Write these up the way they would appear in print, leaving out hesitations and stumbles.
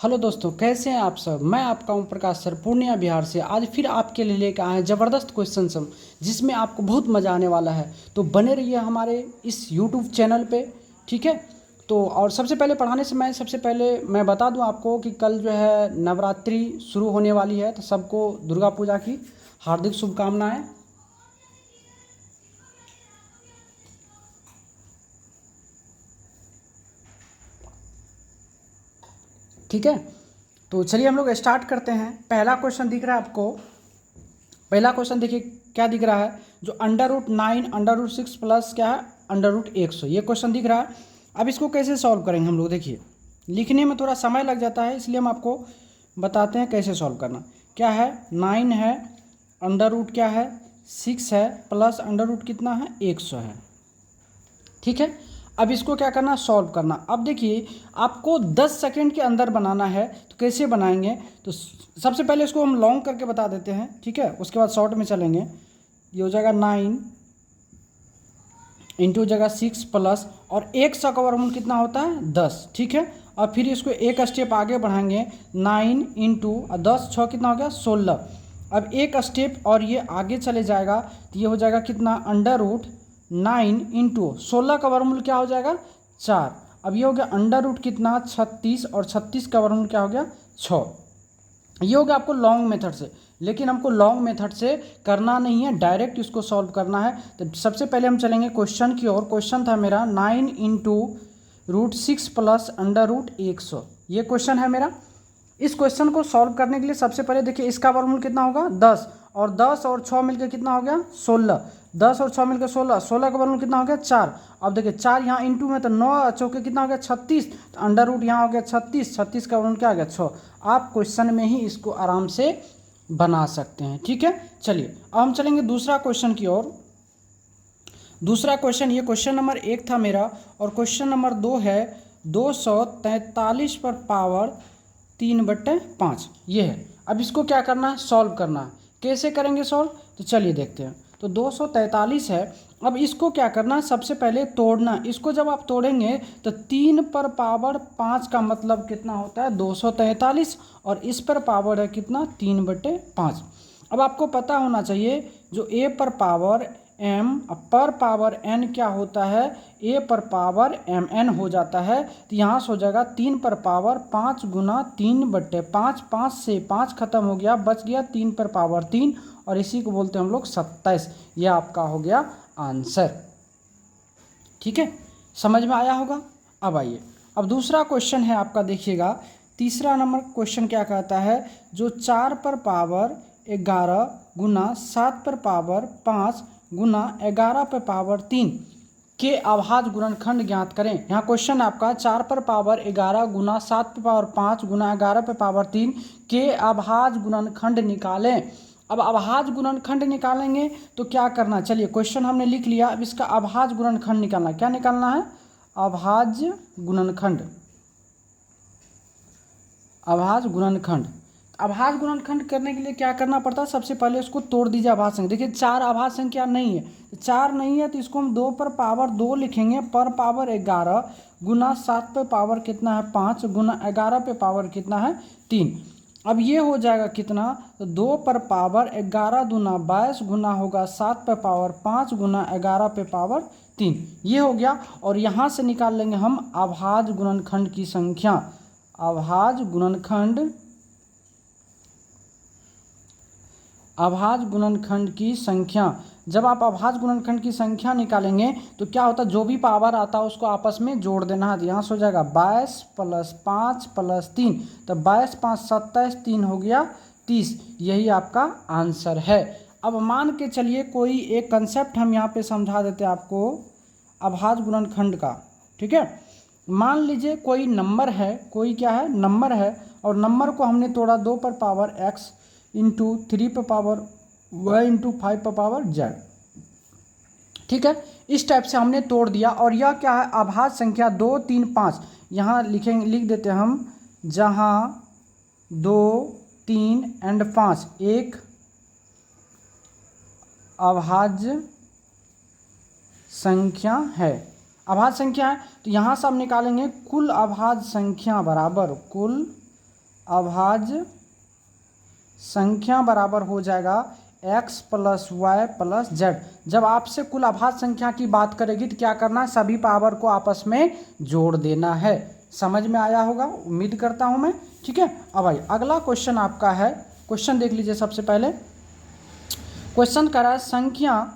Hello दोस्तों, कैसे हैं आप सब। मैं आपका ओम प्रकाश सर पूर्णिया बिहार से आज फिर आपके लिए लेकर आए हैं ज़बरदस्त क्वेश्चन सम, जिसमें आपको बहुत मज़ा आने वाला है। तो बने रहिए हमारे इस यूट्यूब चैनल पे, ठीक है। तो और सबसे पहले पढ़ाने से सबसे पहले मैं बता दूं आपको कि कल जो है नवरात्रि शुरू होने वाली है, तो सबको दुर्गा पूजा की हार्दिक शुभकामनाएँ। ठीक है, तो चलिए हम लोग स्टार्ट करते हैं। पहला क्वेश्चन दिख रहा है आपको। पहला क्वेश्चन देखिए क्या दिख रहा है, जो √9 √6 प्लस क्या है √100, ये क्वेश्चन दिख रहा है। अब इसको कैसे सॉल्व करेंगे हम लोग, देखिए लिखने में थोड़ा समय लग जाता है, इसलिए हम आपको बताते हैं कैसे सॉल्व करना। क्या है, 9 है, अंडर रूट क्या है 6 है, प्लस अंडर रूट कितना है 100 है। ठीक है, अब इसको क्या करना, सॉल्व करना। अब देखिए आपको 10 सेकंड के अंदर बनाना है, तो कैसे बनाएंगे। तो सबसे पहले इसको हम लॉन्ग करके बता देते हैं, ठीक है, उसके बाद शॉर्ट में चलेंगे। ये हो जाएगा 9 इंटू जगह 6 प्लस, और 100 का वर्गमूल कितना होता है 10, ठीक है। और फिर इसको एक स्टेप आगे बढ़ाएंगे, 9 इंटू 10 6 कितना हो गया 16। अब एक स्टेप और ये आगे चले जाएगा, तो ये हो जाएगा कितना √9 इंटू 16 का वर्गमूल क्या हो जाएगा 4। अब ये हो गया अंडर रूट कितना 36, और 36 का वर्गमूल क्या हो गया 6। ये हो गया आपको लॉन्ग मेथड से, लेकिन हमको लॉन्ग मेथड से करना नहीं है, डायरेक्ट इसको सॉल्व करना है। तो सबसे पहले हम चलेंगे क्वेश्चन की ओर। क्वेश्चन था मेरा 9 इंटू √6 प्लस अंडर रूट 100, ये क्वेश्चन है मेरा। इस क्वेश्चन को सॉल्व करने के लिए सबसे पहले देखिए इसका वर्गमूल कितना होगा 10, और 10 और 6 मिलकर कितना हो गया 16। 10 और 6 मिलकर 16, 16 का वर्गमूल कितना हो गया 4। अब देखिए 4 यहाँ इंटू में, तो 9 चौके कितना हो गया 36, तो अंडर रूट यहाँ हो गया 36, 36 का वर्गमूल क्या आ गया 6। आप क्वेश्चन में ही इसको आराम से बना सकते हैं, ठीक है। चलिए अब हम चलेंगे दूसरा क्वेश्चन की ओर। दूसरा क्वेश्चन, ये क्वेश्चन नंबर 1 था मेरा, और क्वेश्चन नंबर 2 है 243 पर पावर 3/5, ये है। अब इसको क्या करना है, सॉल्व करना है। कैसे करेंगे सॉल्व, तो चलिए देखते हैं। तो 243 है, अब इसको क्या करना है, सबसे पहले तोड़ना। इसको जब आप तोड़ेंगे तो 3 पर पावर 5 का मतलब कितना होता है 243, और इस पर पावर है कितना 3/5। अब आपको पता होना चाहिए जो a पर पावर m पर पावर n क्या होता है, a पर पावर mn हो जाता है। तो यहाँ से हो जाएगा 3 पर पावर 5 गुना 3/5, 5 से 5 खत्म हो गया, बच गया 3 पर पावर 3, और इसी को बोलते हैं हम लोग 27। यह आपका हो गया आंसर, ठीक है, समझ में आया होगा। अब आइए, अब दूसरा क्वेश्चन है आपका, देखिएगा तीसरा नंबर क्वेश्चन क्या कहता है, जो 4 पर पावर 11 गुना 7 पर पावर 5 गुना 11 पर पावर 3 के अभाज्य गुणनखंड ज्ञात करें। यहाँ क्वेश्चन आपका 4 पर पावर 11 गुना 7 पर पावर 5 गुना 11 पर पावर 3 के अभाज्य गुणनखंड निकालें। अब अभाज्य गुणनखंड निकालेंगे तो क्या करना, चलिए क्वेश्चन हमने लिख लिया। अब इसका अभाज्य गुणनखंड निकालना, क्या निकालना है, अभाज्य गुणनखंड। अभाज्य गुणनखंड, अभाज्य गुणनखंड करने के लिए क्या करना पड़ता है, सबसे पहले इसको तोड़ दीजिए अभाज्य संख्या। देखिए 4 अभाज्य संख्या नहीं है, 4 नहीं है तो इसको हम 2 पर पावर 2 लिखेंगे, पर पावर 11 गुना 7 पे पावर कितना है 5 गुना 11 पे पावर कितना है 3। अब ये हो जाएगा कितना, तो 2 पर पावर 11 दूना 22 गुना होगा 7 पे पावर 5 गुना 11 पे पावर 3, ये हो गया। और यहाँ से निकाल लेंगे हम अभाज्य गुणनखंड की संख्या। अभाज्य गुणनखंड, अभाज्य गुणनखंड की संख्या, जब आप अभाज्य गुणनखंड की संख्या निकालेंगे तो क्या होता है, जो भी पावर आता है उसको आपस में जोड़ देना है। यहाँ से हो जाएगा 22 प्लस 5 प्लस 3, तो 22 5 27, 3 हो गया 30, यही आपका आंसर है। अब मान के चलिए कोई एक कंसेप्ट हम यहाँ पे समझा देते हैं आपको अभाज्य गुणनखंड का, ठीक है। मान लीजिए कोई नंबर है, कोई क्या है नंबर है, और नंबर को हमने तोड़ा 2 पर पावर x इंटू 3 पर पावर y इंटू 5 पर पावर z, ठीक है। इस टाइप से हमने तोड़ दिया, और यह क्या है अभाज्य संख्या 2 3 5, यहाँ लिखेंगे, लिख देते हैं हम, जहाँ 2 3 एंड 5 एक अभाज्य संख्या है, अभाज्य संख्या है। तो यहाँ से हम निकालेंगे कुल अभाज्य संख्या बराबर कुल अभाज्य संख्या बराबर हो जाएगा x plus Y plus Z. जब आपसे कुल अभाज्य संख्या की बात करेगी तो क्या करना है, सभी पावर को आपस में जोड़ देना है। समझ में आया होगा, उम्मीद करता हूं मैं। ठीक है, अब भाई अगला क्वेश्चन आपका है, क्वेश्चन देख लीजिए। सबसे पहले क्वेश्चन करा है संख्या,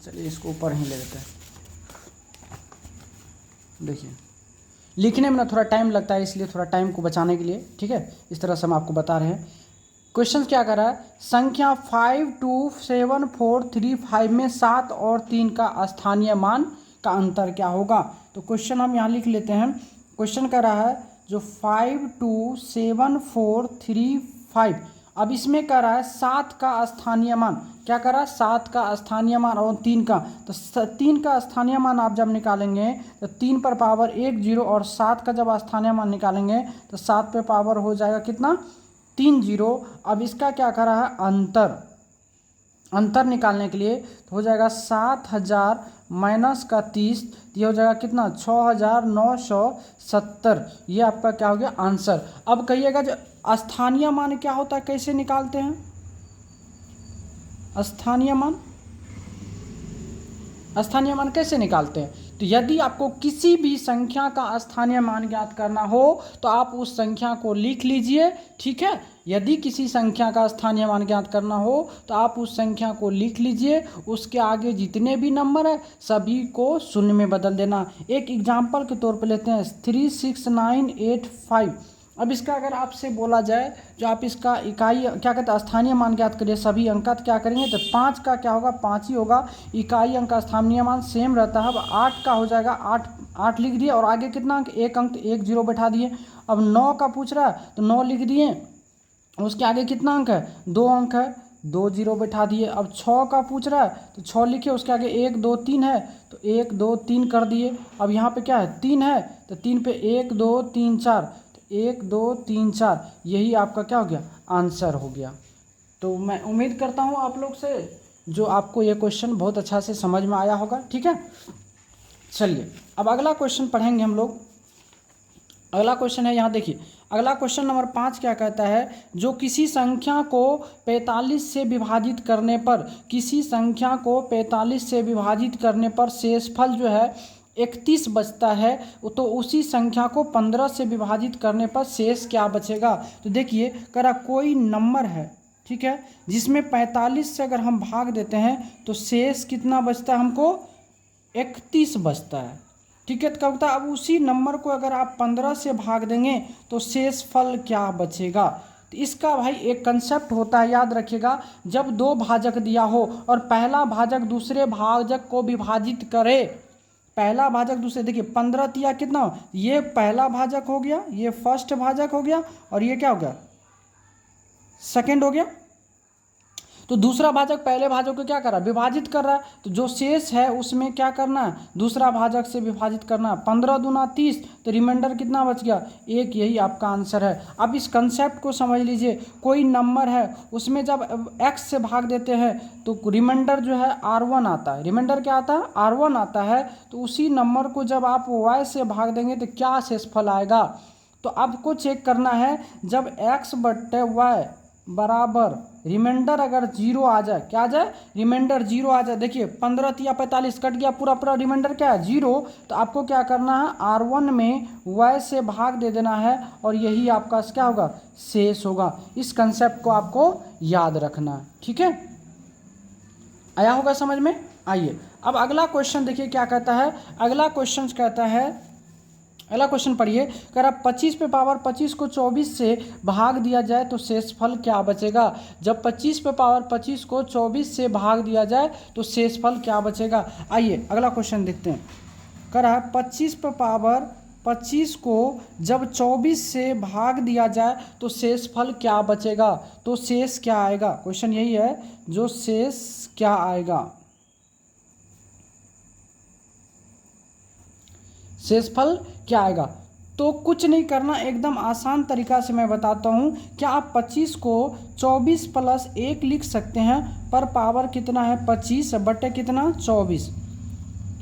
चलिए इसको ऊपर ही ले लेते हैं। देखिए लिखने में ना थोड़ा टाइम लगता है, इसलिए थोड़ा टाइम को बचाने के लिए, ठीक है, इस तरह से हम आपको बता रहे हैं। क्वेश्चन क्या कर रहा है, संख्या 52743 में 7 और 3 का स्थानीय मान का अंतर क्या होगा। तो क्वेश्चन हम यहाँ लिख लेते हैं। क्वेश्चन कर रहा है जो 52743, अब इसमें कर रहा है 7 का स्थानीय मान, क्या कर रहा है 7 का स्थानीय मान और 3 का। तो 3 का स्थानीय मान आप जब निकालेंगे तो 3 पर पावर 1 0, और 7 का जब स्थानीय मान निकालेंगे तो 7 पे पावर हो जाएगा कितना, 3 0। अब इसका क्या कर रहा है, अंतर निकालने के लिए तो हो जाएगा 7000 माइनस का 30, ये हो जाएगा कितना 6970। ये आपका क्या हो गया आंसर। अब कहिएगा जो स्थानीय मान क्या होता है, कैसे निकालते हैं स्थानीय मान कैसे निकालते हैं। तो यदि आपको किसी भी संख्या का स्थानीय मान ज्ञात करना हो तो आप उस संख्या को लिख लीजिए। ठीक है, यदि किसी संख्या का स्थानीय मान ज्ञात करना हो तो आप उस संख्या को लिख लीजिए, उसके आगे जितने भी नंबर है सभी को शून्य में बदल देना। एक एग्जाम्पल के तौर पर लेते हैं 36985। अब इसका अगर आपसे बोला जाए जो आप इसका इकाई क्या कहते हैं स्थानीय मान ज्ञात करिए, सभी अंक तो क्या करेंगे, तो 5 का क्या होगा 5 ही होगा। इकाई अंक का स्थानीय मान सेम रहता है। अब 8 का हो जाएगा 8 लिख दिए, और आगे कितना अंक, एक अंक तो 1 0 बैठा दिए। अब 9 का पूछ रहा है तो 9 लिख दिए, उसके आगे कितना अंक है, 2 अंक है, 2 0 बैठा दिए। अब 6 का पूछ रहा है तो 6 लिखे, उसके आगे 1 2 3 है तो 1 2 3 कर दिए। अब यहाँ पे क्या है 3 है तो 3 पे 1 2 3 4, 1 2 3 4, यही आपका क्या हो गया आंसर हो गया। तो मैं उम्मीद करता हूँ आप लोग से जो आपको ये क्वेश्चन बहुत अच्छा से समझ में आया होगा। ठीक है, चलिए अब अगला क्वेश्चन पढ़ेंगे हम लोग। अगला क्वेश्चन है यहाँ देखिए, अगला क्वेश्चन नंबर 5 क्या कहता है, जो किसी संख्या को 45 से विभाजित करने पर, किसी संख्या को 45 से विभाजित करने पर शेषफल जो है 31 बचता है, तो उसी संख्या को 15 से विभाजित करने पर शेष क्या बचेगा। तो देखिए करा कोई नंबर है, ठीक है, जिसमें 45 से अगर हम भाग देते हैं तो शेष कितना बचता है हमको, 31 बचता है। ठीक है, तो क्या होता है, अब उसी नंबर को अगर आप 15 से भाग देंगे तो शेषफल क्या बचेगा। तो इसका भाई एक कंसेप्ट होता है, याद रखिएगा, जब दो भाजक दिया हो और पहला भाजक दूसरे भाजक को विभाजित करे, पहला भाजक दूसरे, देखिए 15 तिया कितना, ये पहला भाजक हो गया, ये फर्स्ट भाजक हो गया, और ये क्या हो गया सेकंड हो गया। तो दूसरा भाजक पहले भाजक को क्या कर रहा है, विभाजित कर रहा है। तो जो शेष है उसमें क्या करना है, दूसरा भाजक से विभाजित करना है। 15 दूना 30, तो रिमाइंडर कितना बच गया 1, यही आपका आंसर है। अब इस कंसेप्ट को समझ लीजिए, कोई नंबर है उसमें जब x से भाग देते हैं तो रिमाइंडर जो है R1 आता है। रिमाइंडर क्या आता है, R1 आता है। तो उसी नंबर को जब आप y से भाग देंगे तो क्या शेषफल आएगा। तो आपको चेक करना है, जब x बट्टे y बराबर रिमाइंडर अगर 0 आ जाए, क्या आ जाए, रिमाइंडर 0 आ जाए। देखिए 15 तिया 45 कट गया, पूरा रिमाइंडर क्या है 0। तो आपको क्या करना है, R1 में y से भाग दे देना है, और यही आपका क्या होगा शेष होगा। इस कंसेप्ट को आपको याद रखना है। ठीक है, आया होगा समझ में। आइए अब अगला क्वेश्चन देखिए क्या कहता है। अगला क्वेश्चन कहता है, अगला क्वेश्चन पढ़िए, अगर आप 25 पे पावर 25 को 24 से भाग दिया जाए तो शेषफल क्या बचेगा। जब 25 पे पावर 25 को 24 से भाग दिया जाए तो शेषफल क्या बचेगा। आइए अगला क्वेश्चन देखते हैं। कह रहा है 25 पे पावर 25 को जब 24 से भाग दिया जाए तो शेषफल क्या बचेगा। तो शेष क्या आएगा, क्वेश्चन यही है, जो शेष क्या आएगा, शेषफल क्या आएगा। तो कुछ नहीं करना, एकदम आसान तरीका से मैं बताता हूँ। क्या आप 25 को 24 प्लस 1 लिख सकते हैं, पर पावर कितना है 25 बटे कितना 24।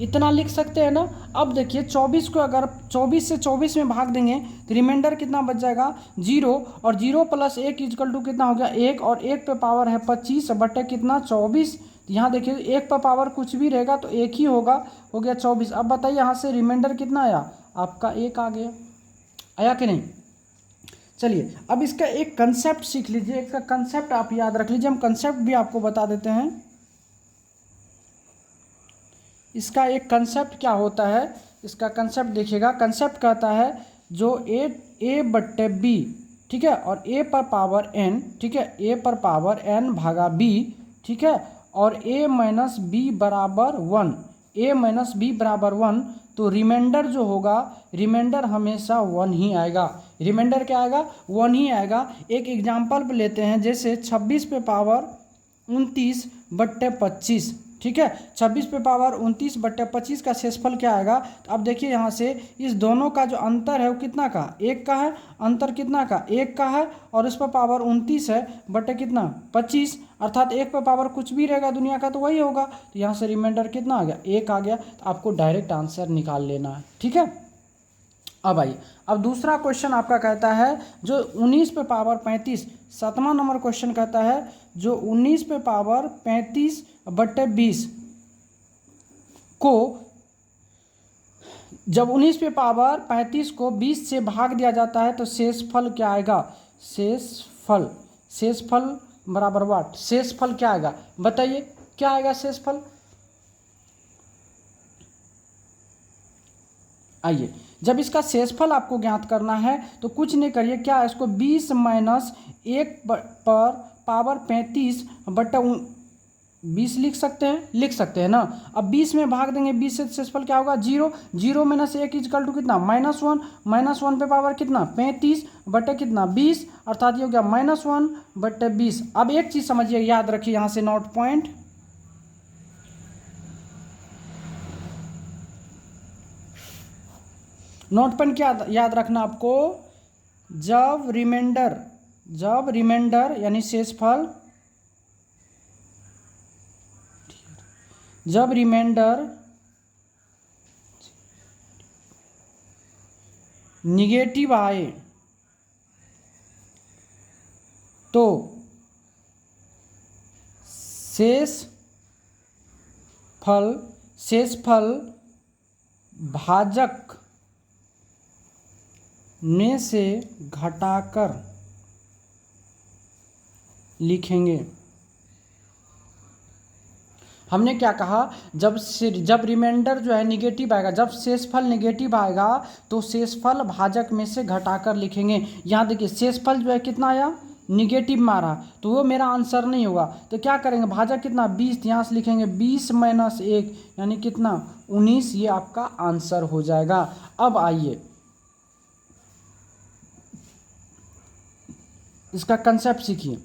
इतना लिख सकते हैं ना। अब देखिए 24 को अगर 24 से 24 में भाग देंगे तो रिमाइंडर कितना बच जाएगा 0, और 0 + 1 इक्वल टू कितना हो गया 1, और 1 पे पावर है 25 बटे कितना 24। यहाँ देखिए 1 पे पावर कुछ भी रहेगा तो 1 ही होगा, हो गया 24। अब बताइए यहाँ से रिमाइंडर कितना आया आपका 1 आ गया, आया कि नहीं। चलिए अब इसका एक कंसेप्ट सीख लीजिए, इसका कंसेप्ट आप याद रख लीजिए, हम कंसेप्ट भी आपको बता देते हैं। इसका एक कंसेप्ट क्या होता है, इसका कंसेप्ट देखिएगा। कंसेप्ट कहता है जो ए बट्टे बी, ठीक है, और ए पर पावर n, ठीक है, ए पर पावर n भागा b, ठीक है, और a माइनस बी बराबर 1, a माइनस बी बराबर 1, तो रिमाइंडर जो होगा, रिमाइंडर हमेशा 1 ही आएगा। रिमाइंडर क्या आएगा 1 ही आएगा। एक एग्जाम्पल लेते हैं, जैसे 26 पे पावर 29 बट्टे 25, ठीक है, 26 पे पावर 29 बट्टे 25 का शेषफल क्या आएगा। तो अब देखिए यहाँ से इस दोनों का जो अंतर है वो कितना का 1 का है, अंतर कितना का 1 का है, और इस पर पावर 29 है बट्टे कितना 25, अर्थात 1 पे पावर कुछ भी रहेगा दुनिया का तो वही होगा। तो यहाँ से रिमाइंडर कितना आ गया 1 आ गया। तो आपको डायरेक्ट आंसर निकाल लेना है, ठीक है। अब आइए, अब दूसरा क्वेश्चन आपका कहता है जो 19 पे पावर 35, 7वां नंबर क्वेश्चन कहता है जो 19 पे पावर 35 बट्टे 20 को, जब 19 पे पावर 35 को 20 से भाग दिया जाता है तो शेषफल क्या आएगा। शेषफल, शेषफल बराबर वाट, शेषफल क्या आएगा बताइए, क्या आएगा शेषफल। आइए, जब इसका शेषफल आपको ज्ञात करना है तो कुछ नहीं करिए, क्या इसको 20 माइनस 1 पर पावर 35 बट्टा 20 लिख सकते हैं ना। अब 20 में भाग देंगे, 20 से शेषफल क्या होगा 0, 0 माइनस 1 इक्वल टू कितना -1, -1 पे पावर कितना 35 बटे कितना 20, अर्थात ये हो गया -1 बटे 20। अब एक चीज़ समझिए, याद रखिए यहाँ से नोट पॉइंट, नोट पॉइंट क्या याद रखना आपको, जब रिमाइंडर यानी शेषफल, जब रिमाइंडर निगेटिव आए तो शेषफल भाजक में से घटाकर लिखेंगे। हमने क्या कहा, जब रिमाइंडर जो है निगेटिव आएगा, जब शेषफल निगेटिव आएगा तो शेषफल भाजक में से घटाकर लिखेंगे। यहाँ देखिए शेषफल जो है कितना आया निगेटिव मारा, तो वो मेरा आंसर नहीं होगा। तो क्या करेंगे, भाजक कितना 20, यहाँ से लिखेंगे 20 माइनस 1 यानी कितना 19, ये आपका आंसर हो जाएगा। अब आइए इसका कंसेप्ट सीखिए,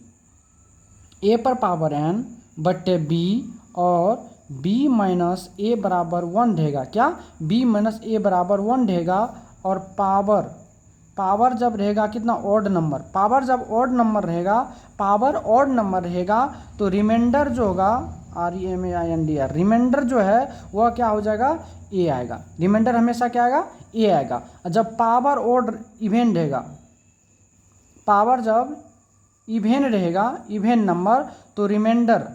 a पर पावर n बट्टे b और b माइनस a बराबर 1 रहेगा, क्या b माइनस a बराबर 1 रहेगा, और पावर जब रहेगा कितना ऑड नंबर, पावर जब ऑड नंबर रहेगा, पावर ऑड नंबर रहेगा तो रिमाइंडर जो होगा REMAINDR, रिमाइंडर जो है वह क्या हो जाएगा a आएगा। रिमाइंडर हमेशा क्या आएगा a आएगा। जब पावर ऑड इवेन रहेगा, पावर जब इवेन रहेगा, इवेन नंबर, तो रिमाइंडर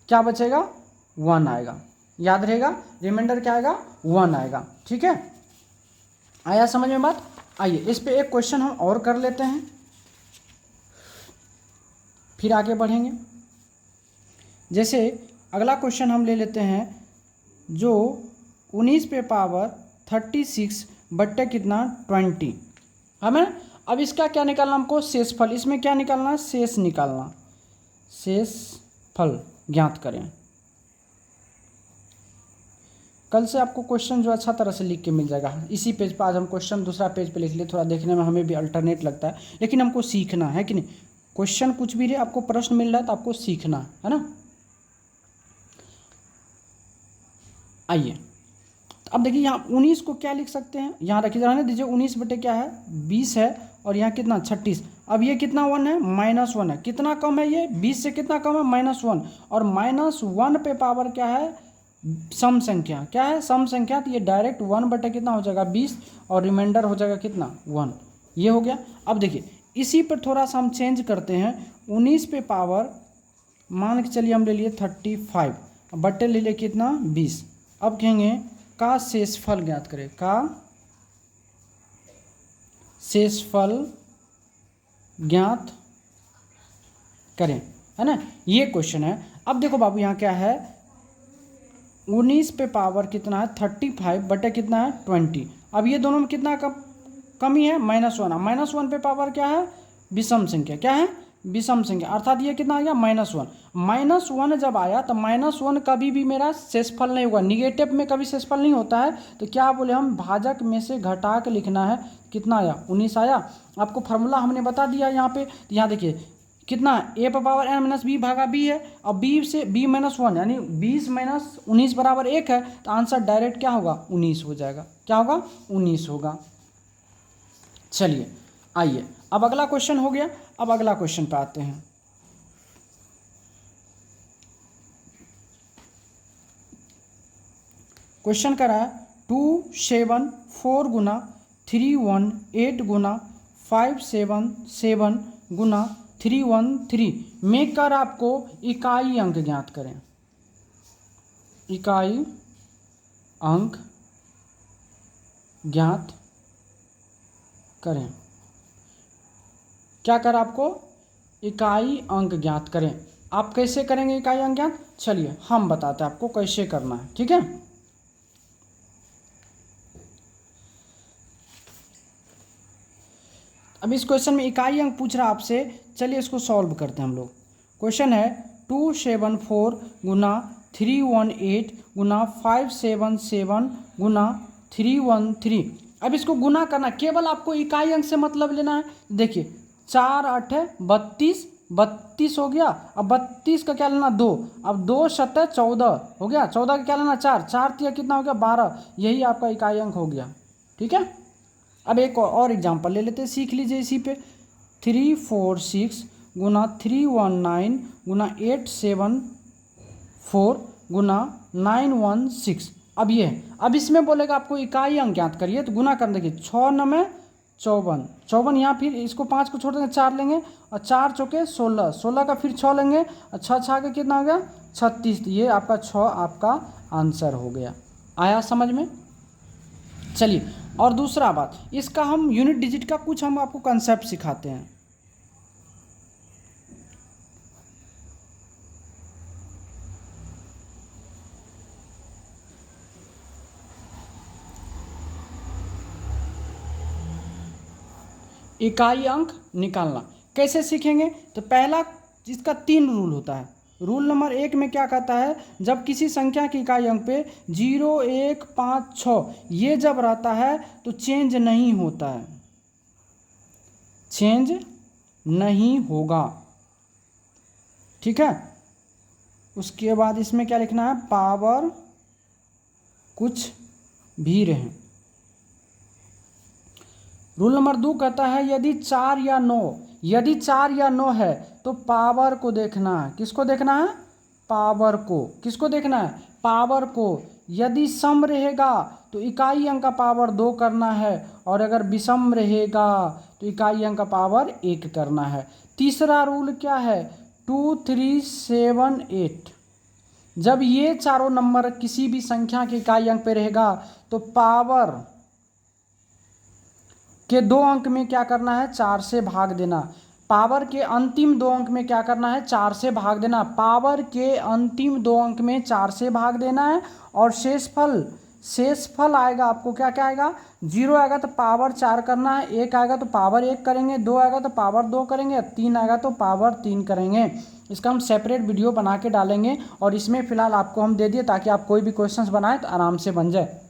क्या बचेगा 1 आएगा। याद रहेगा रिमाइंडर क्या आएगा 1 आएगा, ठीक है। आया समझ में बात। आइए इस पे एक क्वेश्चन हम और कर लेते हैं, फिर आगे बढ़ेंगे। जैसे अगला क्वेश्चन हम ले लेते हैं जो 19 पे पावर 36 बट्टे कितना 20, हमें अब इसका क्या निकालना हमको शेषफल, इसमें क्या निकालना शेष निकालना, शेषफल ज्ञात करें। कल से आपको क्वेश्चन जो अच्छा तरह से लिख के मिल जाएगा इसी पेज पर। आज हम क्वेश्चन दूसरा पेज पे लिख लिए, थोड़ा देखने में हमें भी अल्टरनेट लगता है, लेकिन हमको सीखना है कि नहीं। क्वेश्चन कुछ भी रहे, आपको प्रश्न मिल रहा है तो आपको सीखना है ना। आइए तो अब देखिए यहाँ 19 को क्या लिख सकते हैं, यहाँ रखिए रहने दीजिए, 19 बटे क्या है 20 है, और यहाँ कितना 36। अब ये कितना 1 है -1 है, कितना कम है ये 20 से कितना कम है -1, और -1 पे पावर क्या है सम संख्या क्या है, सम संख्या, तो ये डायरेक्ट 1 बटे कितना हो जाएगा 20 और रिमाइंडर हो जाएगा कितना 1, ये हो गया। अब देखिए इसी पर थोड़ा सा हम चेंज करते हैं, 19 पे पावर मान के चलिए हम ले लिए 35 बटे ले लिए कितना 20। अब कहेंगे का शेषफल ज्ञात करें, का शेषफल ज्ञात करें, है ना, ये क्वेश्चन है। अब देखो बाबू यहाँ क्या है, 19 पे पावर कितना है 35 बटे कितना है 20। अब ये दोनों में कितना कमी है -1। अब -1 पे पावर क्या है विषम संख्या, क्या है विषम संख्या, अर्थात ये कितना आ गया -1। -1 जब आया तो -1 कभी भी मेरा शेषफल नहीं होगा, निगेटिव में कभी शेषफल नहीं होता है। तो क्या बोले हम, भाजक में से घटा के लिखना है, कितना आया 19 आया। आपको फार्मूला हमने बता दिया यहाँ पे, तो यहाँ देखिए कितना a पर पावर n माइनस बी भागा b है, और b से b -1 यानी 20 - 19 बराबर 1 है, तो आंसर डायरेक्ट क्या होगा 19 हो जाएगा, क्या होगा 19 होगा। चलिए आइए अब अगला क्वेश्चन हो गया, अब अगला क्वेश्चन पे आते हैं। क्वेश्चन करा है 274 गुना 318 गुना 577 गुना 313 में कर आपको इकाई अंक ज्ञात करें, इकाई अंक ज्ञात करें। क्या कर आपको इकाई अंक ज्ञात करें। आप कैसे करेंगे इकाई अंक ज्ञात, चलिए हम बताते हैं आपको कैसे करना है, ठीक है। अब इस क्वेश्चन में इकाई अंक पूछ रहा है आपसे, चलिए इसको सॉल्व करते हैं हम लोग। क्वेश्चन है 274 गुना 318 गुना 577 गुना 313। अब इसको गुना करना, केवल आपको इकाई अंक से मतलब लेना है। देखिए 4 8 है 32, 32 हो गया। अब 32 का क्या लेना 2, अब 2 7 14 हो गया, 14 का क्या लेना 4, 4 3 कितना हो गया 12, यही आपका इकाई अंक हो गया, ठीक है। अब एक और एग्जांपल ले लेते हैं, सीख लीजिए इसी पे। 346 गुना 319 गुना 874 गुना 916। अब ये अब इसमें बोलेगा आपको इकाई अंक ज्ञात करिए, तो गुना कर देखिए 6 9 54, 54 यहाँ फिर इसको 5 को छोड़ देंगे 4 लेंगे, और 4 चौके 16, 16 का फिर 6 लेंगे, और 6 6 का कितना हो गया 36। ये आपका 6 आपका आंसर हो गया। आया समझ में। चलिए और दूसरा बात, इसका हम यूनिट डिजिट का कुछ हम आपको कंसेप्ट सिखाते हैं। इकाई अंक निकालना कैसे सीखेंगे, तो पहला इसका 3 रूल होता है। रूल नंबर 1 में क्या कहता है, जब किसी संख्या की इकाई अंक पे 0 1 5 6 ये जब रहता है तो चेंज नहीं होता है, चेंज नहीं होगा, ठीक है। उसके बाद इसमें क्या लिखना है, पावर कुछ भी रहे। रूल नंबर 2 कहता है यदि 4 या 9, यदि 4 या 9 है तो पावर को देखना है। किसको देखना है, पावर को। किसको देखना है, पावर को। यदि सम रहेगा तो इकाई अंक का पावर 2 करना है, और अगर विषम रहेगा तो इकाई अंक का पावर 1 करना है। तीसरा रूल क्या है, 2 3 7 8, जब ये चारों नंबर किसी भी संख्या के इकाई अंक पे रहेगा तो पावर के 2 अंक में क्या करना है, 4 से भाग देना। पावर के अंतिम 2 अंक में क्या करना है, 4 से भाग देना। पावर के अंतिम 2 अंक में 4 से भाग देना है, और शेषफल आएगा आपको क्या क्या आएगा, 0 आएगा तो पावर 4 करना है, 1 आएगा तो पावर 1 करेंगे, 2 आएगा तो पावर 2 करेंगे, 3 आएगा तो पावर 3 करेंगे। इसका हम सेपरेट वीडियो बना के डालेंगे, और इसमें फिलहाल आपको हम दे दिए ताकि आप कोई भी क्वेश्चंस बनाए तो आराम से बन जाए।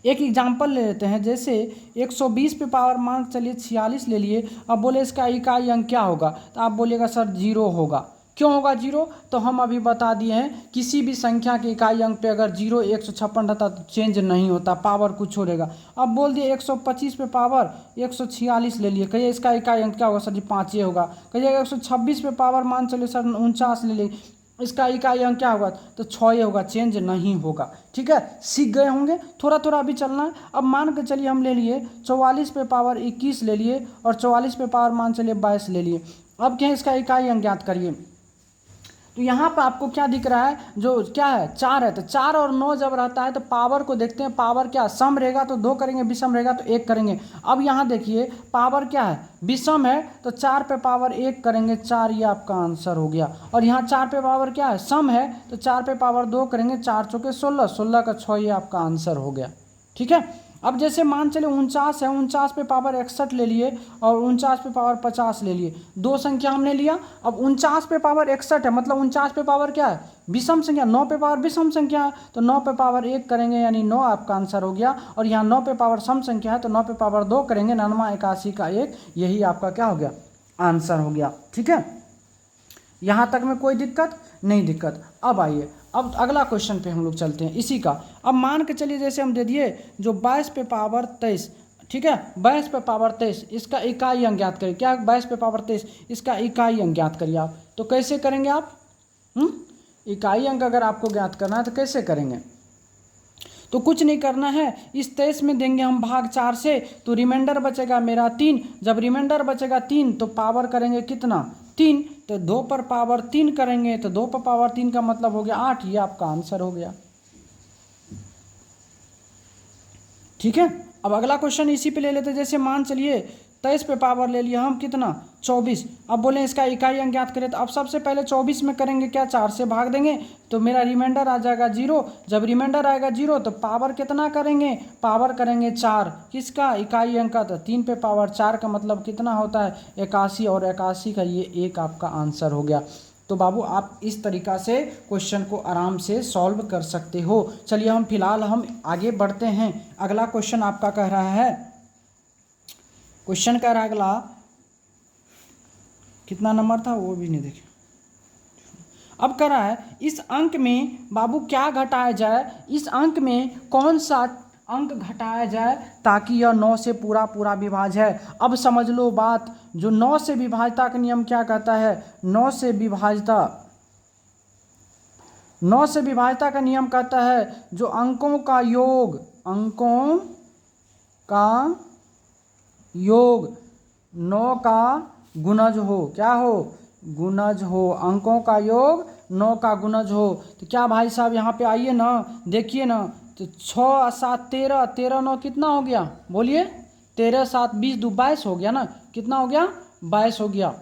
एक एग्जाम्पल ले लेते हैं, जैसे 120 पे पावर मान चलिए 46 ले लिए। अब बोले इसका इकाई अंक क्या होगा, तो आप बोलिएगा सर 0 होगा। क्यों होगा 0, तो हम अभी बता दिए हैं किसी भी संख्या के इकाई अंक पे अगर 0 156 रहता तो चेंज नहीं होता, पावर कुछ छोड़ेगा। अब बोल दिए 125 पे पावर 146 ले लिए, कहिए इसका इकाई अंक क्या होगा सर जी 5 होगा। कहिएगा 126 पे पावर मान चलिए सर 49 ले लिए, इसका इकाई अंक क्या होगा, तो 6 होगा, चेंज नहीं होगा। ठीक है, सीख गए होंगे, थोड़ा थोड़ा अभी चलना है। अब मान के चलिए हम ले लिए 44 पे पावर 21 ले लिए और 44 पे पावर मान चलिए 22 ले लिए। अब क्या है, इसका इकाई अंक ज्ञात करिए। तो यहाँ पर आपको क्या दिख रहा है, जो क्या है 4 है, तो 4 और 9 जब रहता है तो पावर को देखते हैं, पावर क्या सम रहेगा तो 2 करेंगे, विषम रहेगा तो 1 करेंगे। अब यहाँ देखिए पावर क्या है, विषम है तो 4 पे पावर 1 करेंगे, 4, ये आपका आंसर हो गया। और यहाँ 4 पे पावर क्या है, सम है तो 4 पे पावर 2 करेंगे, 4 चौके 16, 16 का 6, ये आपका आंसर हो गया। ठीक है, अब जैसे मान चले 49 है, 49 पे पावर 61 ले लिए और 49 पे पावर 50 ले लिए, दो संख्या हमने लिया। अब 49 पे पावर 61 है, मतलब 49 पे पावर क्या है, विषम संख्या, 9 पे पावर विषम संख्या है तो 9 पे पावर 1 करेंगे, यानी 9 आपका आंसर हो गया। और यहाँ 9 पे पावर सम संख्या है तो 9 पे पावर 2 करेंगे, 99 81 का 1, यही आपका क्या हो गया, आंसर हो गया। ठीक है, यहाँ तक में कोई दिक्कत नहीं, दिक्कत। अब आइए, अब अगला क्वेश्चन पे हम लोग चलते हैं इसी का। अब मान के चलिए जैसे हम दे दिए जो 22 पे पावर 23, ठीक है, 22 पे पावर 23, इसका इकाई अंक ज्ञात करिए। क्या 22 पे पावर 23, इसका इकाई अंक ज्ञात करिए आप। तो कैसे करेंगे आप, इकाई अंक अगर आपको ज्ञात करना है तो कैसे करेंगे, तो कुछ नहीं करना है, इस 23 में देंगे हम भाग 4 से, तो रिमाइंडर बचेगा मेरा 3। जब रिमाइंडर बचेगा 3 तो पावर करेंगे कितना, 3, तो 2 पर पावर 3 करेंगे, तो 2 पर पावर 3 का मतलब हो गया 8, ये आपका आंसर हो गया। ठीक है, अब अगला क्वेश्चन इसी पे ले लेते हैं। जैसे मान चलिए 23 पे पावर ले लिया हम कितना, 24। अब बोले इसका इकाई अंक ज्ञात करें, तो अब सबसे पहले 24 में करेंगे क्या, 4 से भाग देंगे तो मेरा रिमाइंडर आ जाएगा 0। जब रिमाइंडर आएगा 0 तो पावर कितना करेंगे, पावर करेंगे 4, किसका, इकाई अंक का, तो 3 पे पावर 4 का मतलब कितना होता है, 81, और 81 का ये 1 आपका आंसर हो गया। तो बाबू आप इस तरीका से क्वेश्चन को आराम से सॉल्व कर सकते हो। चलिए हम फिलहाल हम आगे बढ़ते हैं। अगला क्वेश्चन आपका कह रहा है, क्वेश्चन कह रहा है अगला, कितना नंबर था वो भी नहीं देखे। अब कह रहा है इस अंक में बाबू क्या घटाया जाए, इस अंक में कौन सा अंक घटाया जाए ताकि यह 9 से पूरा पूरा विभाज्य है। अब समझ लो बात, जो 9 से विभाज्यता का नियम क्या कहता है, 9 से विभाज्यता, 9 से विभाज्यता का नियम कहता है जो अंकों का योग, अंकों का योग 9 का गुणज हो, क्या हो, गुणज हो, अंकों का योग 9 का गुणज हो। तो क्या भाई साहब यहाँ पे आइए ना, देखिए ना, तो 6 7 13, 13 9 कितना हो गया, बोलिए, 13 7 20 2 22 हो गया ना, कितना हो गया, 22 हो गया।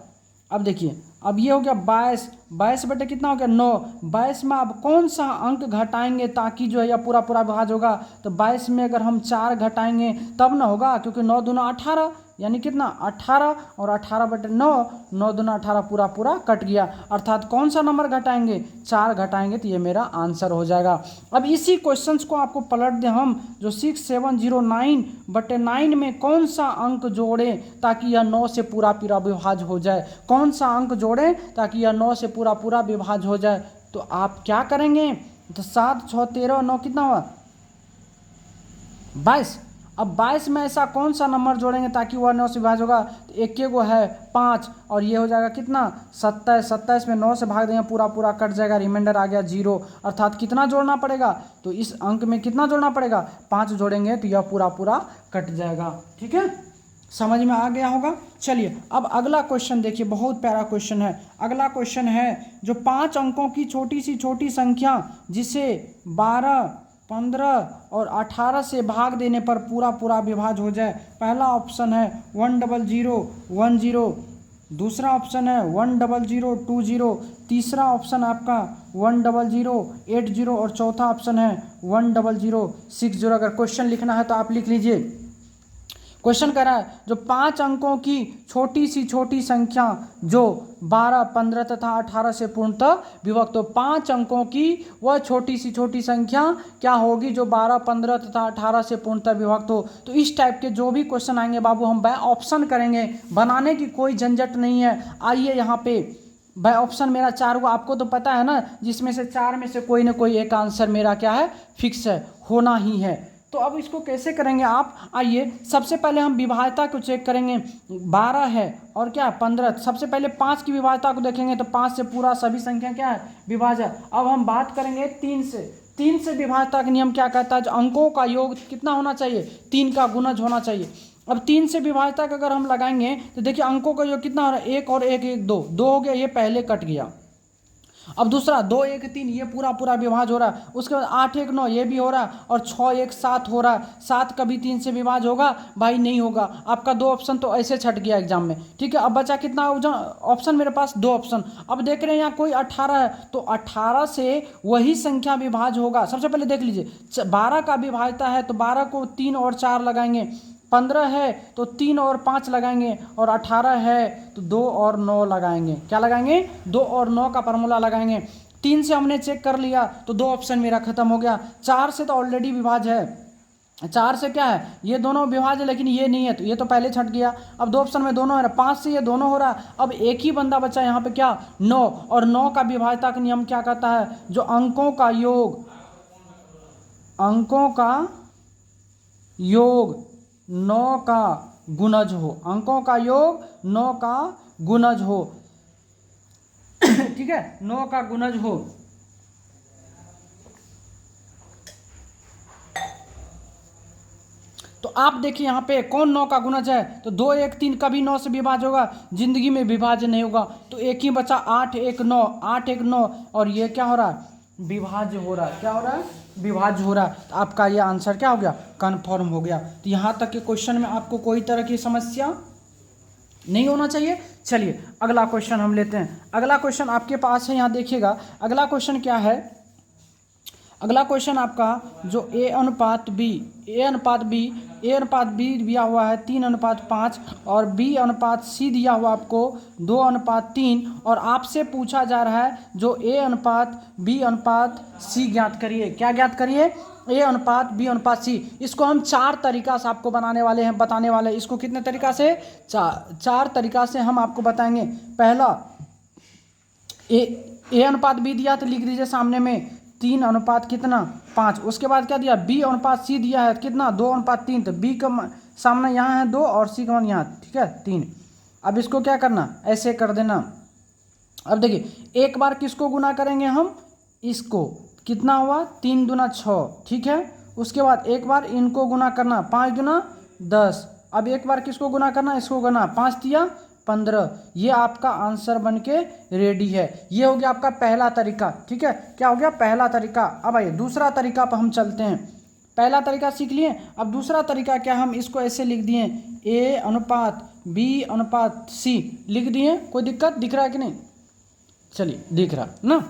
अब देखिए, अब ये हो गया 22, 22 बटे कितना हो गया 9, 22 में अब कौन सा अंक घटाएंगे ताकि जो है यह पूरा पूरा विभाज्य होगा, तो 22 में अगर हम 4 घटाएंगे तब ना होगा, क्योंकि 9 दूना 18, यानी कितना 18, और 18 बटे 9, 9 दूना 18 पूरा पूरा कट गया, अर्थात कौन सा नंबर घटाएंगे, 4 घटाएंगे, तो ये मेरा आंसर हो जाएगा। अब इसी क्वेश्चंस को आपको पलट दें हम, जो 6709 बटे 9 में कौन सा अंक जोड़ें ताकि यह 9 से पूरा पूरा विभाज्य हो जाए, कौन सा अंक जोड़ें ताकि यह 9 से पूरा पूरा विभाज्य हो जाए, तो आप क्या करेंगे, तो 7 6 13 9 कितना हुआ, 22। अब 22 में ऐसा कौन सा नंबर जोड़ेंगे ताकि वह 9 से विभाज्य होगा, तो एक के गो है 5, और ये हो जाएगा कितना 27, 27 में 9 से भाग देंगे पूरा पूरा कट जाएगा, रिमाइंडर आ गया 0, अर्थात कितना जोड़ना पड़ेगा, तो इस अंक में कितना जोड़ना पड़ेगा, 5 जोड़ेंगे तो यह पूरा पूरा कट जाएगा। ठीक है, समझ में आ गया होगा। चलिए अब अगला क्वेश्चन देखिए, बहुत प्यारा क्वेश्चन है। अगला क्वेश्चन है जो 5 अंकों की छोटी सी छोटी संख्या जिसे 12 15 और 18 से भाग देने पर पूरा पूरा विभाज्य हो जाए। पहला ऑप्शन है 10010, दूसरा ऑप्शन है 10020, तीसरा ऑप्शन आपका 10080 और चौथा ऑप्शन है 10060। अगर क्वेश्चन लिखना है तो आप लिख लीजिए। क्वेश्चन कह रहा है जो 5 अंकों की छोटी सी छोटी संख्या जो 12 15 तथा 18 से पूर्णतः विभक्त हो, 5 अंकों की वह छोटी सी छोटी संख्या क्या होगी जो 12 15 तथा 18 से पूर्णतः विभक्त हो। तो इस टाइप के जो भी क्वेश्चन आएंगे बाबू हम बाय ऑप्शन करेंगे, बनाने की कोई झंझट नहीं है। आइए यहाँ पे बाय ऑप्शन मेरा 4 को आपको तो पता है ना, जिसमें से 4 में से कोई ना कोई एक आंसर मेरा क्या है, फिक्स है, होना ही है। तो अब इसको कैसे करेंगे आप, आइए सबसे पहले हम विभाज्यता को चेक करेंगे। 12 है और क्या 15, सबसे पहले 5 की विभाज्यता को देखेंगे तो 5 से पूरा सभी संख्या क्या है विभाज्य। अब हम बात करेंगे 3 से। 3 से विभाज्यता का नियम क्या कहता है, जो अंकों का योग कितना होना चाहिए, 3 का गुणज होना चाहिए। अब 3 से विभाज्यता का अगर हम लगाएंगे तो देखिए अंकों का योग कितना हो रहा है, 1 और 1 1 2 2 हो गया, ये पहले कट गया। अब दूसरा 2 1 3 ये पूरा पूरा विभाज्य हो रहा है। उसके बाद 8 1 9 ये भी हो रहा है और 6 1 7 हो रहा है। 7 कभी 3 से विभाज्य होगा भाई, नहीं होगा। आपका 2 ऑप्शन तो ऐसे छट गया एग्जाम में, ठीक है। अब बचा कितना ऑप्शन, मेरे पास 2 ऑप्शन। अब देख रहे हैं यहाँ कोई 18 है तो 18 से वही संख्या विभाज्य होगा। सबसे पहले देख लीजिए 12 का विभाज्यता है तो 12 को 3 और 4 लगाएंगे, 15 है तो 3 और 5 लगाएंगे, और 18 है तो 2 और 9 लगाएंगे। क्या लगाएंगे, 2 और 9 का फार्मूला लगाएंगे। 3 से हमने चेक कर लिया तो 2 ऑप्शन मेरा खत्म हो गया। 4 से तो ऑलरेडी विभाज्य है, 4 से क्या है ये दोनों विभाज्य, लेकिन ये नहीं है तो ये तो पहले छट गया। अब 2 ऑप्शन में दोनों है, 5 से ये दोनों हो रहा। अब एक ही बंदा बचा यहाँ पे क्या 9, और 9 का विभाज्यता का नियम क्या कहता है, जो अंकों का योग 9 का गुणज हो, अंकों का योग 9 का गुणज हो ठीक है, 9 का गुणज हो। तो आप देखिए यहाँ पे कौन 9 का गुणज है, तो 2 1 3 कभी 9 से विभाज्य होगा, जिंदगी में विभाज्य नहीं होगा। तो एक ही बचा 8 1 9, 8 1 9, और ये क्या हो रहा है विभाज्य हो रहा है। क्या हो रहा है विभाज्य हो रहा है। तो आपका ये आंसर क्या हो गया कन्फर्म हो गया। तो यहाँ तक के क्वेश्चन में आपको कोई तरह की समस्या नहीं होना चाहिए। चलिए अगला क्वेश्चन हम लेते हैं। अगला क्वेश्चन आपके पास है, यहाँ देखिएगा अगला क्वेश्चन क्या है। अगला क्वेश्चन आपका जो ए अनुपात बी दिया हुआ है 3:5 और बी अनुपात सी दिया हुआ आपको 2:3, और आपसे पूछा जा रहा है जो ए अनुपात बी अनुपात सी ज्ञात करिए। क्या ज्ञात करिए, ए अनुपात बी अनुपात सी। इसको हम 4 तरीका से आपको बताने वाले हैं। इसको कितने तरीका से, 4 तरीका से हम आपको बताएंगे। पहला ए अनुपात बी दिया तो लिख दीजिए सामने में 3:5। उसके बाद क्या दिया, बी अनुपात सी दिया है कितना 2:3, तो बी का सामने यहाँ है 2 और सी का मान यहाँ, ठीक है 3। अब इसको क्या करना, ऐसे कर देना। अब देखिए एक बार किसको गुना करेंगे हम, इसको, कितना हुआ 3 दूना 6, ठीक है। उसके बाद एक बार इनको गुना करना 5 दूना 10। अब एक बार किसको गुना करना, इसको गुना 5 दिया 15। ये आपका आंसर बनके रेडी है। ये हो गया आपका पहला तरीका, ठीक है। क्या हो गया पहला तरीका। अब आइए दूसरा तरीका पर हम चलते हैं। पहला तरीका सीख लिए, अब दूसरा तरीका क्या, हम इसको ऐसे लिख दिए ए अनुपात बी अनुपात सी लिख दिए। कोई दिक्कत दिख रहा है कि नहीं, चलिए दिख रहा ना।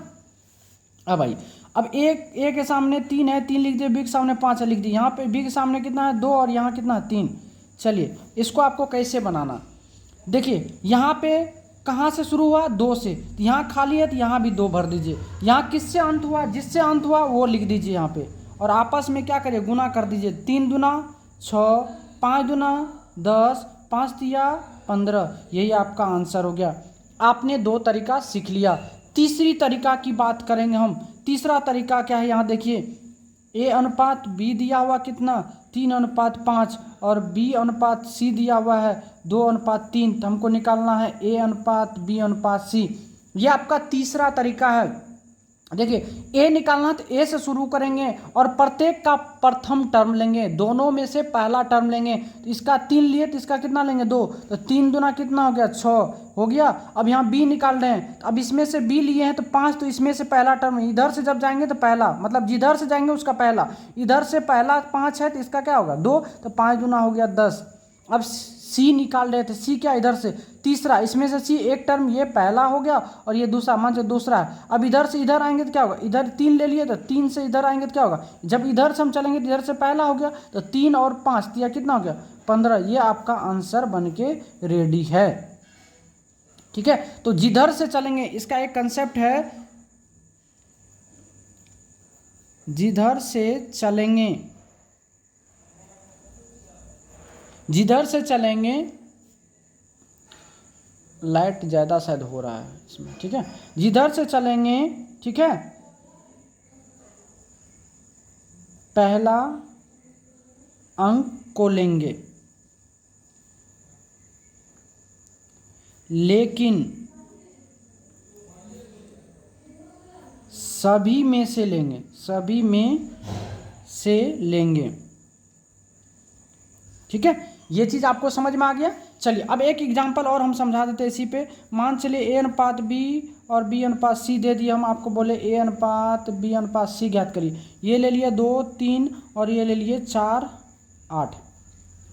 अब आइए, अब ए के सामने 3 है, 3 लिख दिए, बी के सामने 5 है लिख दिए। यहाँ पे बी के सामने कितना है 2 और यहाँ कितना है 3। चलिए इसको आपको कैसे बनाना, देखिए यहाँ पे कहाँ से शुरू हुआ 2 से, तो यहाँ खाली है तो यहाँ भी 2 भर दीजिए। यहाँ किससे अंत हुआ, जिससे अंत हुआ वो लिख दीजिए यहाँ पे, और आपस में क्या करिए गुना कर दीजिए। 3 दूना 6, 5 दूना 10, 5 दिया 15। यही आपका आंसर हो गया। आपने 2 तरीका सीख लिया। तीसरी तरीका की बात करेंगे हम। तीसरा तरीका क्या है, यहाँ देखिए ए अनुपात बी दिया हुआ कितना 3:5 और बी अनुपात सी दिया हुआ है 2:3। तो हमको निकालना है ए अनुपात बी अनुपात सी। ये आपका तीसरा तरीका है। देखिए ए निकालना तो ए से शुरू करेंगे और प्रत्येक का प्रथम टर्म लेंगे, दोनों में से पहला टर्म लेंगे। तो इसका 3 लिए तो इसका कितना लेंगे 2, तो 3 दूना कितना हो गया 6 हो गया। अब यहाँ बी निकाल रहे हैं, तो अब इसमें से बी लिए हैं तो 5, तो इसमें से पहला टर्म इधर से जब जाएंगे तो पहला, मतलब जिधर से जाएंगे उसका पहला, इधर से पहला 5 है तो इसका क्या होगा 2, तो 5 दूना हो गया 10। अब सी निकाल रहे थे, सी क्या इधर से तीसरा, इसमें से सी एक टर्म ये पहला हो गया और ये दूसरा, मान लो दूसरा है। अब इधर से इधर आएंगे तो क्या होगा, इधर 3 ले लिए तो 3 से इधर आएंगे तो क्या होगा, जब इधर से हम चलेंगे तो इधर से पहला हो गया, तो 3 और 5 दिया कितना हो गया 15। ये आपका आंसर बनके रेडी है, ठीक है। तो जिधर से चलेंगे, इसका एक कंसेप्ट है जिधर से चलेंगे, जिधर से चलेंगे, लाइट ज़्यादा शायद हो रहा है इसमें, ठीक है। जिधर से चलेंगे, ठीक है, पहला अंक को लेंगे, लेकिन सभी में से लेंगे, सभी में से लेंगे। ठीक है, ये चीज़ आपको समझ में आ गया। चलिए अब एक एग्जांपल और हम समझा देते हैं इसी पे। मान चलिए ए अनुपात बी और बी अनुपात सी दे दिया, हम आपको बोले ए अनुपात बी अनुपात सी ज्ञात करिए। ये ले लिए 2 3 और ये ले लिए 4 8।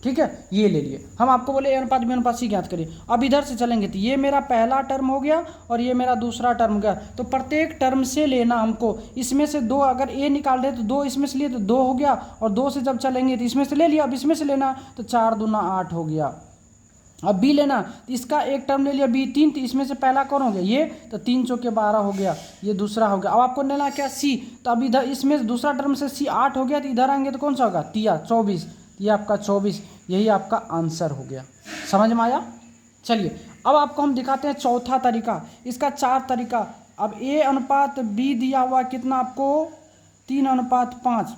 ठीक है, ये ले लिए, हम आपको बोले ए अनुपात बी अनुपात सी ज्ञात करिए। अब इधर से चलेंगे तो ये मेरा पहला टर्म हो गया और ये मेरा दूसरा टर्म हो गया। तो प्रत्येक टर्म से लेना हमको, इसमें से 2 अगर ए निकाल रहे तो 2 इसमें से लिए तो 2 हो गया, और 2 से जब चलेंगे तो इसमें से ले लिया। अब इसमें से लेना तो 4 दूना 8 हो गया। अब बी लेना तो इसका एक टर्म ले लिया बी 3, तो इसमें से पहला कौन हो गया ये, तो 3 चौके 12 हो गया, ये दूसरा हो गया। अब आपको लेना क्या सी, तो अब इधर इसमें दूसरा टर्म से सी 8 हो गया, तो इधर आएंगे तो कौन सा होगा तिया 24, ये आपका 24, यही आपका आंसर हो गया। समझ में आया। चलिए अब आपको हम दिखाते हैं चौथा तरीका, इसका 4 तरीका। अब ए अनुपात बी दिया हुआ कितना आपको 3:5,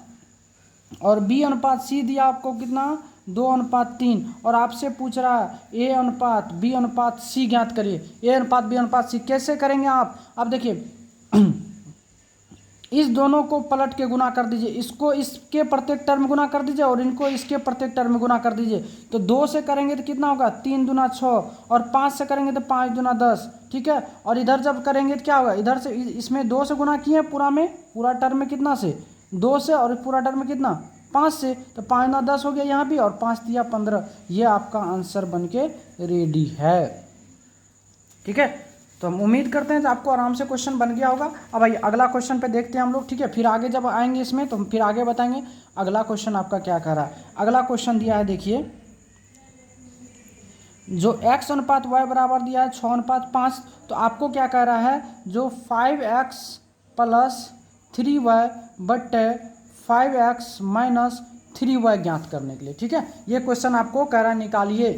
और बी अनुपात सी दिया आपको कितना 2:3, और आपसे पूछ रहा है ए अनुपात बी अनुपात सी ज्ञात करिए। ए अनुपात बी अनुपात सी कैसे करेंगे आप, अब देखिए इस दोनों को पलट के गुना कर दीजिए, इसको इसके प्रत्येक टर्म गुना कर दीजिए और इनको इसके प्रत्येक टर्म गुना कर दीजिए। तो 2 से करेंगे तो कितना होगा 3 दूना 6, और 5 से करेंगे तो 5 दूना 10। ठीक है, और इधर जब करेंगे तो क्या होगा, इधर से इसमें 2 से गुना किए पूरा में, पूरा टर्म में कितना से 2 से, और पूरा टर्म में कितना 5 से, तो 5 दूना 10 हो गया यहाँ भी, और 5 तिया 15। ये आपका आंसर बन के रेडी है। ठीक है, तो हम उम्मीद करते हैं कि आपको आराम से क्वेश्चन बन गया होगा। अब भाई अगला क्वेश्चन पे देखते हैं हम लोग। ठीक है, फिर आगे जब आएंगे इसमें तो हम फिर आगे बताएंगे अगला क्वेश्चन आपका क्या कह रहा है। अगला क्वेश्चन दिया है, देखिए जो x अनुपात y बराबर दिया है 6:5, तो आपको क्या कह रहा है, जो 5x + 3y बटे 5x - 3y ज्ञात करने के लिए। ठीक है, ये क्वेश्चन आपको कह रहा है निकालिए।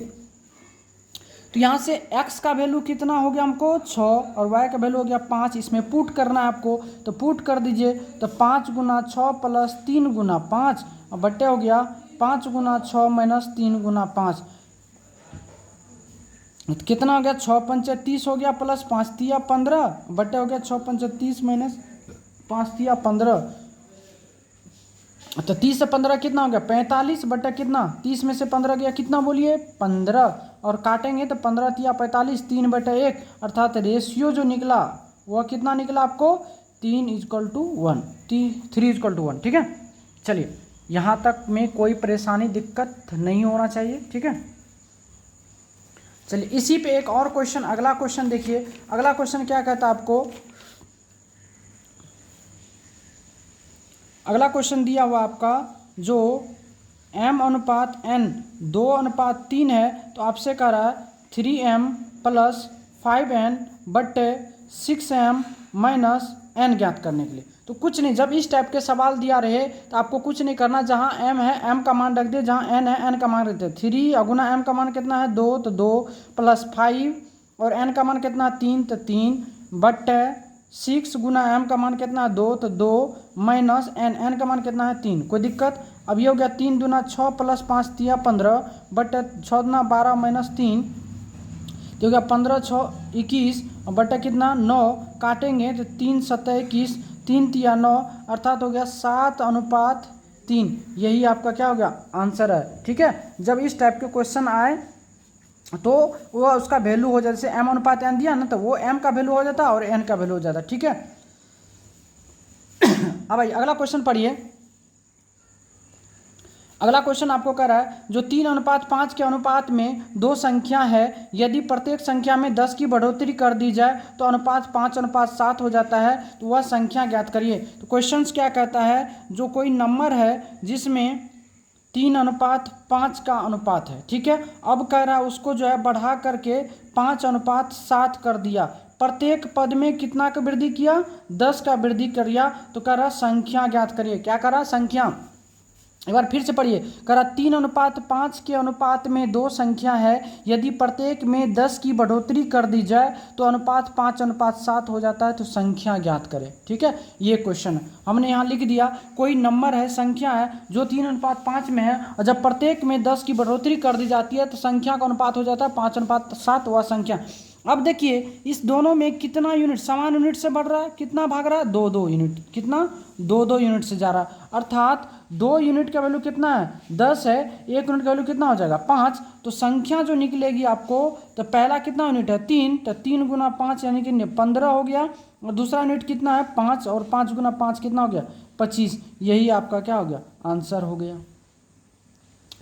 तो यहाँ से x का वैल्यू कितना हो गया हमको 6 और y का वैल्यू हो गया 5, इसमें पुट करना है आपको, तो पुट कर दीजिए। तो 5 गुना 6 + 3 गुना 5, और बट्टे हो गया 5 गुना 6 - 3 गुना 5, तो कितना हो गया 6 पंचे 30 हो गया, प्लस 5 तिया 15, बट्टे हो गया 6 पंचे 30 - 5 तिया 15। तो 30 से 15 कितना हो गया 45, बटा कितना 30 में से 15 गया कितना बोलिए 15, और काटेंगे तो 15 तिया 45, 3/1, अर्थात रेशियो जो निकला वह कितना निकला आपको 3:1, 3:1। ठीक है, चलिए यहाँ तक में कोई परेशानी दिक्कत नहीं होना चाहिए। ठीक है, चलिए इसी पे एक और क्वेश्चन, अगला क्वेश्चन देखिए। अगला क्वेश्चन क्या कहता है आपको, अगला क्वेश्चन दिया हुआ आपका जो m/n 2:3 है, तो आपसे कह रहा है 3m + 5n बटे 6m - n ज्ञात करने के लिए। तो कुछ नहीं, जब इस टाइप के सवाल दिया रहे तो आपको कुछ नहीं करना, जहाँ m है m का मान रख दिए, जहाँ n है n का मान रख दिए। 3 गुना m का मान कितना है 2, तो 2 + 5, और n का मान कितना 3, तो 3 बटे 6 गुना m का मान कितना है 2, तो 2 माइनस n का मान कितना है 3। कोई दिक्कत। अब ये हो गया 3 दूना 6 + 5 तिया 15, बटे 6 दूना 12 - 3, तो हो गया 15 6 21, बटे कितना 9, काटेंगे तो 3 7 21, 3 तिया 9, अर्थात हो गया 7:3। यही आपका क्या हो गया आंसर है। ठीक है, जब इस टाइप के क्वेश्चन आए तो वो उसका वैल्यू हो जाता, जैसे m/n दिया ना, तो वो m का वैल्यू हो जाता और n का वैल्यू हो जाता। ठीक है, अब भाई अगला क्वेश्चन पढ़िए। अगला क्वेश्चन आपको कह रहा है जो 3:5 के अनुपात में दो संख्या है, यदि प्रत्येक संख्या में 10 की बढ़ोतरी कर दी जाए तो अनुपात 5:7 हो जाता है, तो वह संख्या ज्ञात करिए। तो क्वेश्चन क्या कहता है, जो कोई नंबर है जिसमें 3:5 का अनुपात है। ठीक है, अब कह रहा है उसको जो है बढ़ा करके 5:7 कर दिया, प्रत्येक पद में कितना का वृद्धि किया 10 का वृद्धि किया, तो कह रहा संख्या ज्ञात करिए। क्या कह रहा संख्या, एक बार फिर से पढ़िए। करा 3:5 के अनुपात में दो संख्या है, यदि प्रत्येक में 10 की बढ़ोतरी कर दी जाए तो अनुपात 5:7 हो जाता है, तो संख्या ज्ञात करें। ठीक है, ये क्वेश्चन हमने यहाँ लिख दिया। कोई नंबर है, संख्या है जो 3:5 में है, और जब प्रत्येक में 10 की बढ़ोतरी कर दी जाती है तो संख्या का अनुपात हो जाता है 5:7 वह संख्या। अब देखिए इस दोनों में कितना यूनिट समान यूनिट से बढ़ रहा है, कितना भाग रहा है, 2-2 यूनिट, कितना 2-2 यूनिट से जा रहा है, अर्थात 2 यूनिट का वैल्यू कितना है 10 है, 1 यूनिट का वैल्यू कितना हो जाएगा 5। तो संख्या जो निकलेगी आपको, तो पहला कितना यूनिट है 3, तो 3 × 5 यानी कि 15 हो गया, और दूसरा यूनिट कितना है 5, और 5 × 5 कितना हो गया 25। यही आपका क्या हो गया आंसर हो गया,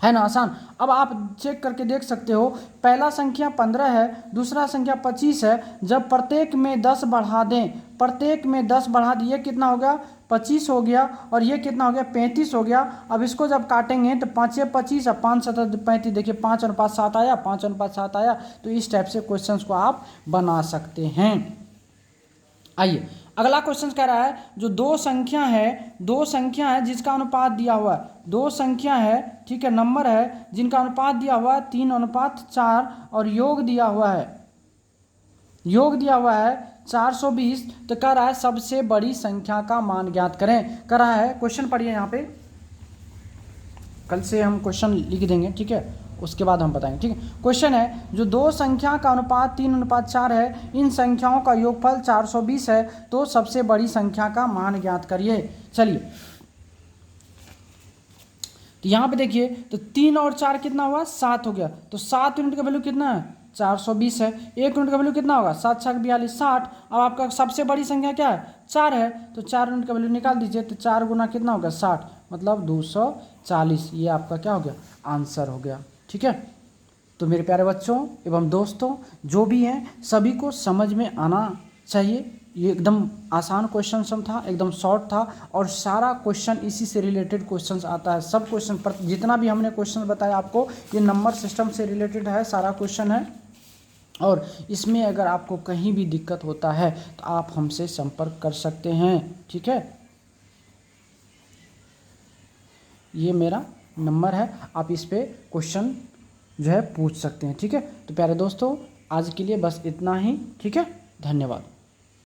है ना आसान। अब आप चेक करके देख सकते हो, पहला संख्या 15 है, दूसरा संख्या 25 है, जब प्रत्येक में 10 बढ़ा दें, प्रत्येक में 10 बढ़ा दिए कितना हो गया 25 हो गया, और ये कितना हो गया 35 हो गया। अब इसको जब काटेंगे तो 5 × 25 और 5 × 7 35, देखिए 5:7 आया, 5:7 आया। तो इस टाइप से क्वेश्चंस को आप बना सकते हैं। आइए अगला क्वेश्चन कह रहा है, जो दो संख्या है जिसका अनुपात दिया हुआ है, दो संख्या है, ठीक है, नंबर है जिनका अनुपात दिया हुआ है 3:4, और योग दिया हुआ है 420। तो कह रहा है सबसे बड़ी संख्या का मान ज्ञात करें। कह रहा है, क्वेश्चन पढ़िए यहाँ पे, कल से हम क्वेश्चन लिख देंगे, ठीक है, उसके बाद हम बताएंगे। ठीक है, क्वेश्चन है, जो दो संख्या का अनुपात 3:4 है, इन संख्याओं का योगफल 420 है, तो सबसे बड़ी संख्या का मान ज्ञात करिए। चलिए, तो यहाँ पे देखिए, तो 3 और 4 कितना हुआ 7 हो गया, तो 7 यूनिट का वैल्यू कितना है 420 है, 1 यूनिट का वैल्यू कितना होगा 7×6 = 60। अब आपका सबसे बड़ी संख्या क्या है 4 है, तो 4 यूनिट का वैल्यू निकाल दीजिए, तो 4 × कितना होगा 60, मतलब 240। ये आपका क्या हो गया आंसर हो गया। ठीक है, तो मेरे प्यारे बच्चों एवं दोस्तों, जो भी हैं सभी को समझ में आना चाहिए। ये एकदम आसान क्वेश्चन सम था, एकदम शॉर्ट था, और सारा क्वेश्चन इसी से रिलेटेड क्वेश्चंस आता है। सब क्वेश्चन पर जितना भी हमने क्वेश्चन बताया आपको, ये नंबर सिस्टम से रिलेटेड है, सारा क्वेश्चन है। और इसमें अगर आपको कहीं भी दिक्कत होता है तो आप हमसे संपर्क कर सकते हैं। ठीक है, ये मेरा नंबर है, आप इस पे क्वेश्चन जो है पूछ सकते हैं। ठीक है, तो प्यारे दोस्तों आज के लिए बस इतना ही। ठीक है, धन्यवाद।